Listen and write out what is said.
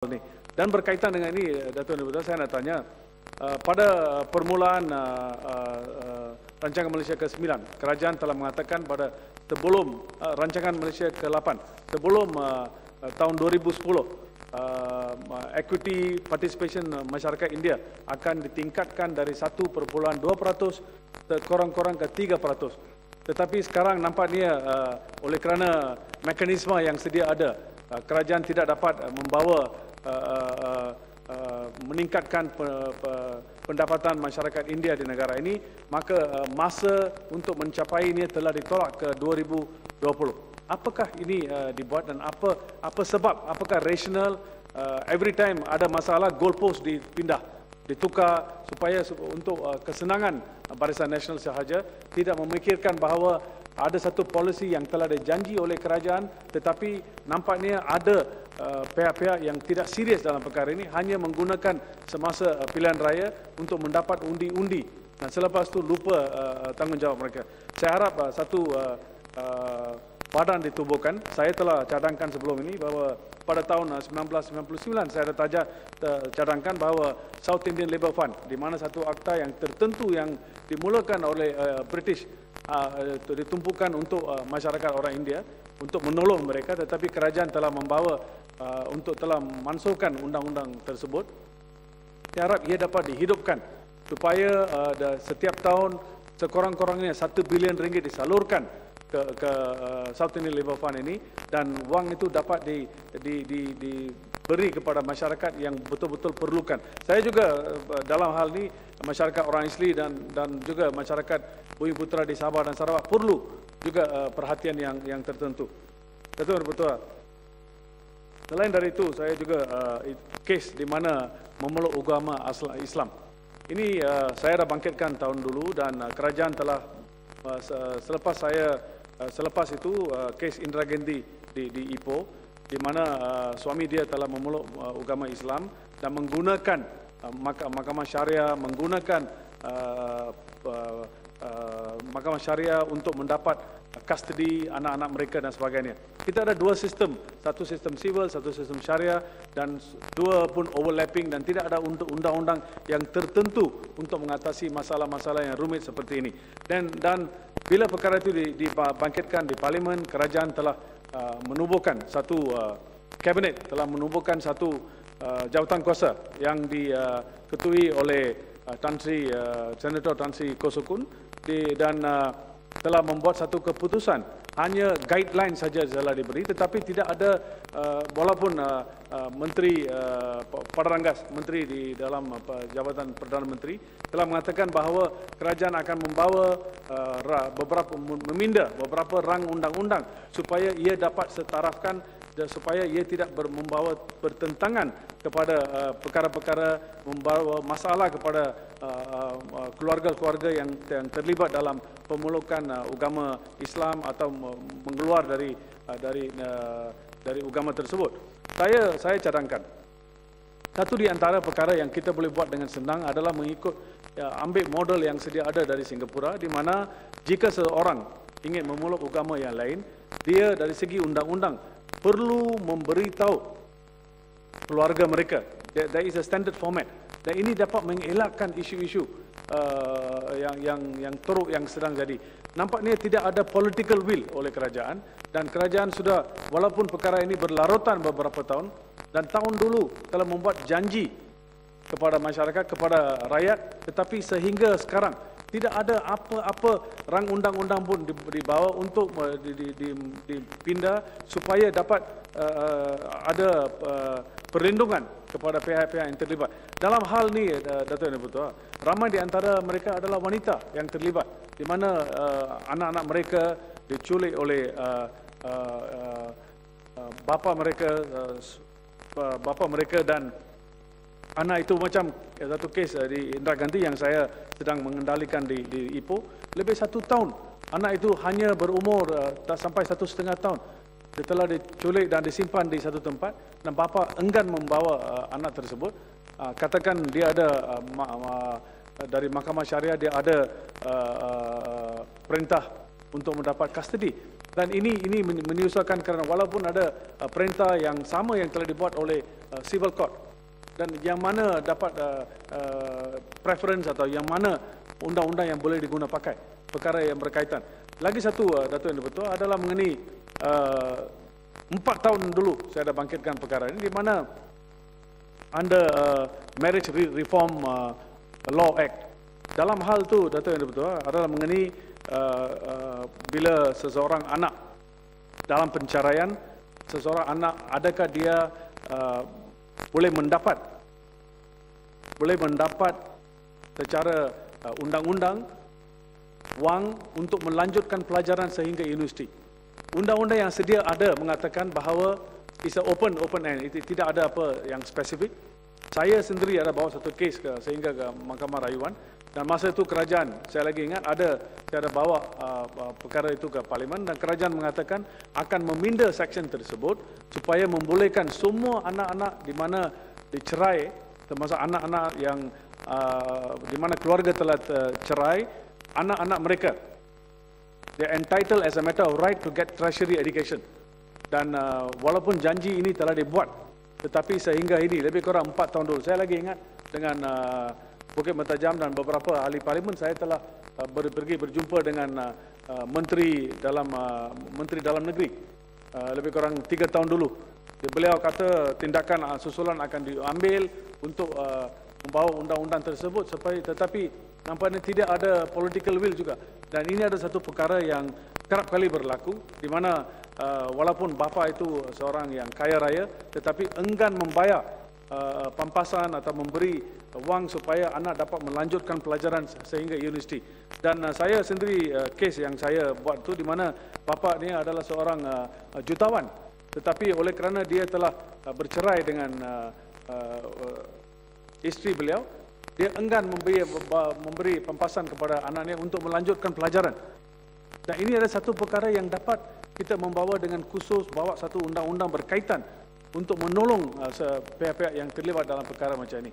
ini. Dan berkaitan dengan ini, Datuk Negara, saya nak tanya, pada permulaan rancangan Malaysia ke-9, kerajaan telah mengatakan pada sebelum rancangan Malaysia ke-8, sebelum tahun 2010, equity participation masyarakat India akan ditingkatkan dari 1.2% korang-korang ke 3%. Tetapi sekarang nampaknya oleh kerana mekanisme yang sedia ada, kerajaan tidak dapat membawa meningkatkan pendapatan masyarakat India di negara ini, maka masa untuk mencapai ini telah ditolak ke 2020. Apakah ini dibuat dan apa sebab? Apakah rasional every time ada masalah goalpost dipindah, ditukar supaya untuk kesenangan Barisan Nasional sahaja, tidak memikirkan bahawa ada satu polisi yang telah dijanji oleh kerajaan, tetapi nampaknya ada pihak-pihak yang tidak serius dalam perkara ini, hanya menggunakan semasa pilihan raya untuk mendapat undi-undi. Dan selepas itu lupa tanggungjawab mereka. Saya harap satu badan ditubuhkan. Saya telah cadangkan sebelum ini bahawa pada tahun 1999 saya ada cadangkan bahawa South Indian Labour Fund, di mana satu akta yang tertentu yang dimulakan oleh British ditumpukan untuk masyarakat orang India untuk menolong mereka, tetapi kerajaan telah membawa untuk telah mansuhkan undang-undang tersebut. Saya harap ia dapat dihidupkan supaya setiap tahun sekurang-kurangnya 1 bilion ringgit disalurkan ke South Indian Labour Fund ini, dan wang itu dapat diberi kepada masyarakat yang betul-betul perlukan. Saya juga dalam hal ini masyarakat orang Isli dan juga masyarakat Bumi Putra di Sabah dan Sarawak perlu juga perhatian yang tertentu. Betul. Selain dari itu, saya juga kes di mana memeluk agama Islam. Ini saya dah bangkitkan tahun dulu, dan kerajaan telah selepas itu kes Indira Gandhi di Ipoh, di mana suami dia telah memeluk agama Islam dan menggunakan mahkamah syariah, menggunakan mahkamah syariah untuk mendapat custody anak-anak mereka dan sebagainya. Kita ada dua sistem, satu sistem civil, satu sistem syariah, dan dua pun overlapping dan tidak ada undang-undang yang tertentu untuk mengatasi masalah-masalah yang rumit seperti ini. Dan bila perkara itu dibangkitkan di Parlimen, kerajaan telah menubuhkan satu kabinet, telah menubuhkan satu jawatan kuasa yang diketuai oleh Senator Tan Sri Kosukun, dan telah membuat satu keputusan. Hanya guideline saja telah diberi, tetapi tidak ada walaupun Menteri Padaranggas, Menteri di dalam Jabatan Perdana Menteri telah mengatakan bahawa kerajaan akan membawa meminda beberapa rang undang-undang supaya ia dapat setarafkan, supaya ia tidak membawa bertentangan kepada perkara-perkara, membawa masalah kepada keluarga-keluarga yang terlibat dalam pemelukan agama Islam atau mengeluar dari agama tersebut. Saya cadangkan satu di antara perkara yang kita boleh buat dengan senang adalah mengikut ambil model yang sedia ada dari Singapura, di mana jika seorang ingin memeluk agama yang lain, dia dari segi undang-undang perlu memberitahu keluarga mereka. There is a standard format, dan ini dapat mengelakkan isu-isu yang teruk yang sedang jadi. Nampaknya tidak ada political will oleh kerajaan, dan kerajaan sudah, walaupun perkara ini berlarutan beberapa tahun, dan tahun dulu telah membuat janji kepada masyarakat, kepada rakyat, tetapi sehingga sekarang tidak ada apa-apa rang undang-undang pun dibawa untuk dipindah supaya dapat ada perlindungan kepada pihak-pihak yang terlibat. Dalam hal ini, Datuk Yang Betul, ramai di antara mereka adalah wanita yang terlibat, di mana anak-anak mereka diculik oleh bapa mereka, dan anak itu macam satu kes di Indira Gandhi yang saya sedang mengendalikan di Ipoh, lebih 1 tahun. Anak itu hanya berumur tak sampai 1,5 tahun. Dia telah diculik dan disimpan di satu tempat, dan bapa enggan membawa anak tersebut. Katakan dia ada dari mahkamah syariah, dia ada perintah untuk mendapat custody. Dan ini menyusahkan kerana walaupun ada perintah yang sama yang telah dibuat oleh civil court, dan yang mana dapat preference atau yang mana undang-undang yang boleh diguna pakai perkara yang berkaitan. Lagi satu, Datuk yang betul adalah mengenai 4 tahun dulu saya ada bangkitkan perkara ini, di mana under Marriage Reform Law Act. Dalam hal tu, Datuk yang betul adalah mengenai bila seseorang anak dalam penceraian, seseorang anak adakah dia boleh mendapat secara undang-undang wang untuk melanjutkan pelajaran sehingga universiti. Undang-undang yang sedia ada mengatakan bahawa it's a open end, tidak ada apa yang spesifik. Saya sendiri ada bawa satu kes sehingga ke Mahkamah Rayuan, dan masa itu kerajaan, saya lagi ingat saya ada bawa perkara itu ke Parlimen, dan kerajaan mengatakan akan meminda seksyen tersebut supaya membolehkan semua anak-anak di mana dicerai, termasuk anak-anak yang di mana keluarga telah cerai, anak-anak mereka they're entitled as a matter of right to get tertiary education. Dan walaupun janji ini telah dibuat, tetapi sehingga ini lebih kurang 4 tahun dulu, saya lagi ingat dengan Bukit Mentajam dan beberapa ahli parlimen, saya telah pergi berjumpa dengan Menteri Dalam Negeri lebih kurang 3 tahun dulu. Beliau kata tindakan susulan akan diambil untuk membawa undang-undang tersebut, tetapi nampaknya tidak ada political will juga. Dan ini ada satu perkara yang kerap kali berlaku, di mana walaupun bapa itu seorang yang kaya raya, tetapi enggan membayar pampasan atau memberi wang supaya anak dapat melanjutkan pelajaran sehingga universiti. Dan saya sendiri kes yang saya buat itu, di mana bapa ni adalah seorang jutawan, tetapi oleh kerana dia telah bercerai dengan isteri beliau, dia enggan memberi pampasan kepada anaknya untuk melanjutkan pelajaran. Dan ini ada satu perkara yang dapat kita membawa dengan khusus, bawa satu undang-undang berkaitan untuk menolong pihak-pihak yang terlibat dalam perkara macam ini.